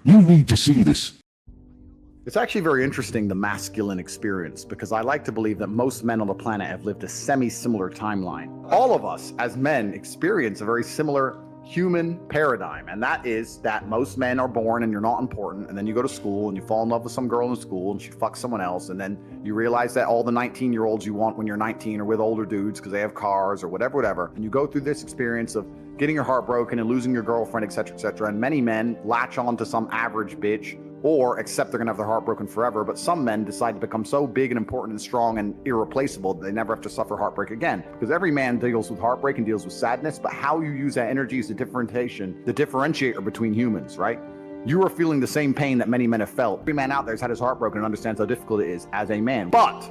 You need to see this. It's actually very interesting, the masculine experience, because I like to believe that most men on the planet have lived a semi-similar timeline. All of us as men experience a very similar human paradigm, and that is that most men are born and you're not important, and then you go to school and you fall in love with some girl in school and she fucks someone else, and then you realize that all the 19-year-olds you want when you're 19 are with older dudes because they have cars or whatever, and you go through this experience of getting your heart broken and losing your girlfriend, etc., and many men latch on to some average bitch or accept they're gonna have their heart broken forever, but some men decide to become so big and important and strong and irreplaceable that they never have to suffer heartbreak again. Because every man deals with heartbreak and deals with sadness, but how you use that energy is the differentiator between humans, right? You are feeling the same pain that many men have felt. Every man out there has had his heart broken and understands how difficult it is as a man. But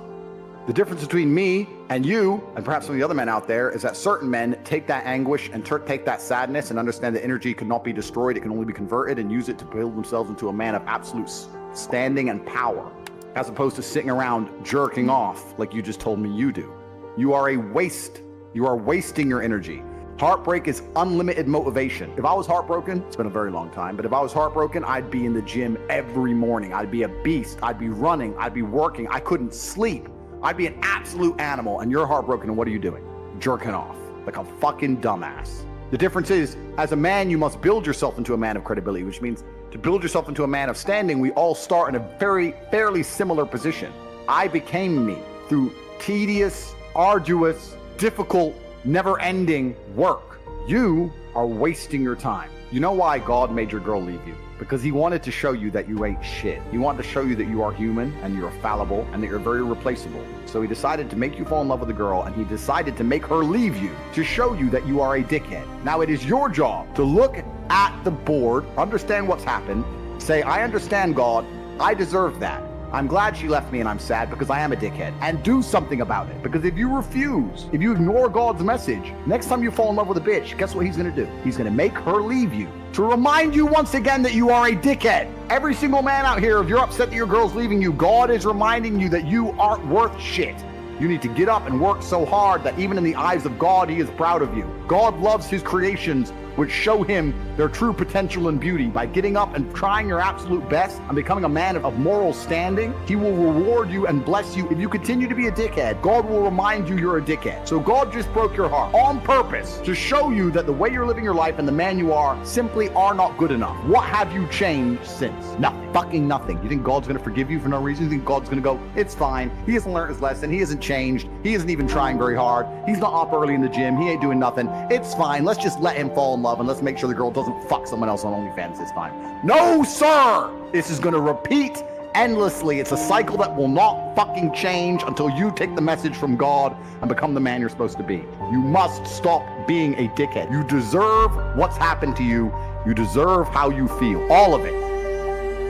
the difference between me and you, and perhaps some of the other men out there, is that certain men take that anguish and take that sadness and understand that energy cannot be destroyed, it can only be converted, and use it to build themselves into a man of absolute standing and power, as opposed to sitting around jerking off like you just told me you do. You are a waste. You are wasting your energy. Heartbreak is unlimited motivation. If I was heartbroken, it's been a very long time, but if I was heartbroken, I'd be in the gym every morning. I'd be a beast. I'd be running. I'd be working. I couldn't sleep. I'd be an absolute animal, and you're heartbroken, and what are you doing? Jerking off like a fucking dumbass. The difference is, as a man, you must build yourself into a man of credibility, which means to build yourself into a man of standing, we all start in a fairly similar position. I became me through tedious, arduous, difficult, never-ending work. You are wasting your time. You know why God made your girl leave you? Because he wanted to show you that you ain't shit. He wanted to show you that you are human and you're fallible and that you're very replaceable. So he decided to make you fall in love with a girl, and he decided to make her leave you to show you that you are a dickhead. Now it is your job to look at the board, understand what's happened, say, I understand, God, I deserve that. I'm glad she left me and I'm sad because I am a dickhead, and do something about it. Because if you refuse, if you ignore God's message, next time you fall in love with a bitch, guess what he's gonna do? He's gonna make her leave you to remind you once again that you are a dickhead. Every single man out here, if you're upset that your girl's leaving you, God is reminding you that you aren't worth shit. You need to get up and work so hard that even in the eyes of God, he is proud of you. God loves his creations, which show him their true potential and beauty. By getting up and trying your absolute best and becoming a man of moral standing, he will reward you and bless you. If you continue to be a dickhead, God will remind you you're a dickhead. So God just broke your heart on purpose to show you that the way you're living your life and the man you are simply are not good enough. What have you changed since? Nothing. Fucking nothing. You think God's gonna forgive you for no reason? You think God's gonna go, it's fine. He hasn't learned his lesson. He hasn't changed. He isn't even trying very hard. He's not up early in the gym. He ain't doing nothing. It's fine. Let's just let him fall in love and let's make sure the girl doesn't fuck someone else on OnlyFans this time. No, sir! This is gonna repeat endlessly. It's a cycle that will not fucking change until you take the message from God and become the man you're supposed to be. You must stop being a dickhead. You deserve what's happened to you. You deserve how you feel. All of it.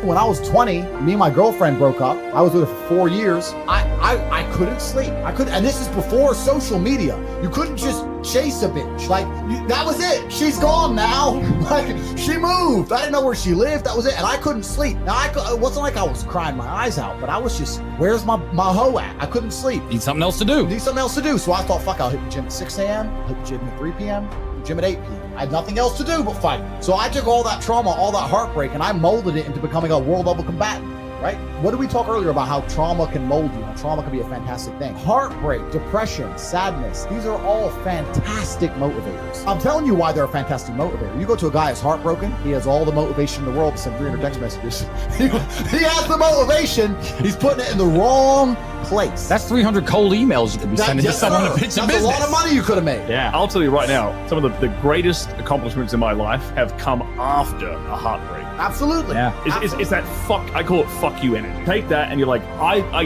When I was 20, me and my girlfriend broke up. I was with her for 4 years. I couldn't sleep. And this is before social media. You couldn't just chase a bitch. Like, that was it. She's gone now. Like, she moved. I didn't know where she lived. That was it. And I couldn't sleep. Now, it wasn't like I was crying my eyes out, but I was just, where's my hoe at? I couldn't sleep. Need something else to do. So I thought, fuck, I'll hit the gym at 6 a.m. I'll hit the gym at 3 p.m. Gym at 8 p.m. I had nothing else to do but fight. So I took all that trauma, all that heartbreak, and I molded it into becoming a world level combatant, right? What did we talk earlier about how trauma can mold you? How trauma can be a fantastic thing. Heartbreak, depression, sadness, these are all fantastic motivators. I'm telling you why they're a fantastic motivator. You go to a guy who's heartbroken, he has all the motivation in the world to send 300 text messages. He has the motivation, he's putting it in the wrong place. That's 300 cold emails you could be sending to someone to pitch a business. That's a lot of money you could have made. Yeah, I'll tell you right now, some of the greatest accomplishments in my life have come after a heartbreak. Absolutely. Yeah. It's that fuck, I call it fuck you energy. Take that and you're like,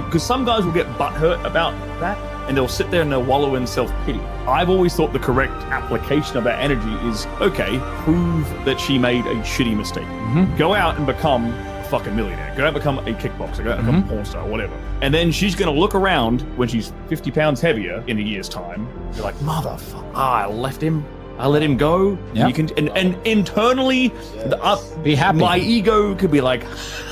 because some guys will get butthurt about that and they'll sit there and they'll wallow in self-pity. I've always thought the correct application of that energy is, okay, prove that she made a shitty mistake. Mm-hmm. Go out and become a fucking millionaire. Go out and become a kickboxer. Go out and become a porn star, whatever. And then she's going to look around when she's 50 pounds heavier in a year's time. You're like, motherfucker, I left him. I let him go. Yeah. You can, and internally, Be happy. my ego could be like,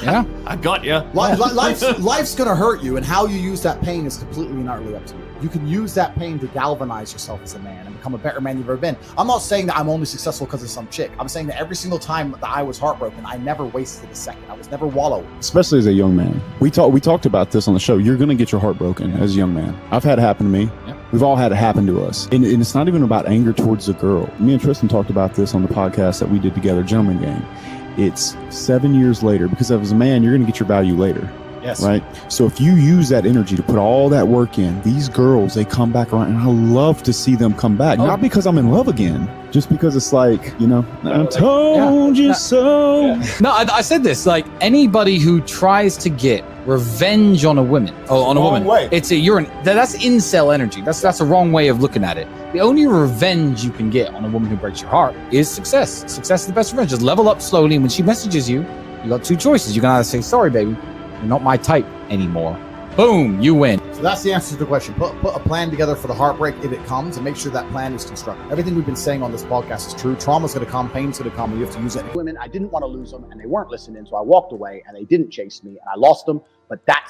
Yeah. I got you. Life's gonna hurt you, and how you use that pain is completely and utterly up to you. You can use that pain to galvanize yourself as a man and become a better man you've ever been. I'm not saying that I'm only successful because of some chick. I'm saying that every single time that I was heartbroken, I never wasted a second. I was never wallowing. Especially as a young man. We talked about this on the show. You're going to get your heart broken as a young man. I've had it happen to me. Yeah. We've all had it happen to us. And it's not even about anger towards the girl. Me and Tristan talked about this on the podcast that we did together, Gentleman Game. It's 7 years later, because as a man, you're going to get your value later. Yes. Right. So if you use that energy to put all that work in, these girls, they come back around, and I love to see them come back. Not because I'm in love again, just because it's like, I told you so. No, I said this, like anybody who tries to get revenge on a woman, way. that's incel energy. That's a wrong way of looking at it. The only revenge you can get on a woman who breaks your heart is success. Success is the best revenge. Just level up slowly, and when she messages you, you got two choices. You can either say, sorry, baby, you're not my type anymore. Boom, you win. So that's the answer to the question. Put a plan together for the heartbreak if it comes, and make sure that plan is constructive. Everything we've been saying on this podcast is true. Trauma's going to come, pain's going to come, and you have to use it. Women, I didn't want to lose them, and they weren't listening, so I walked away, and they didn't chase me, and I lost them. But that's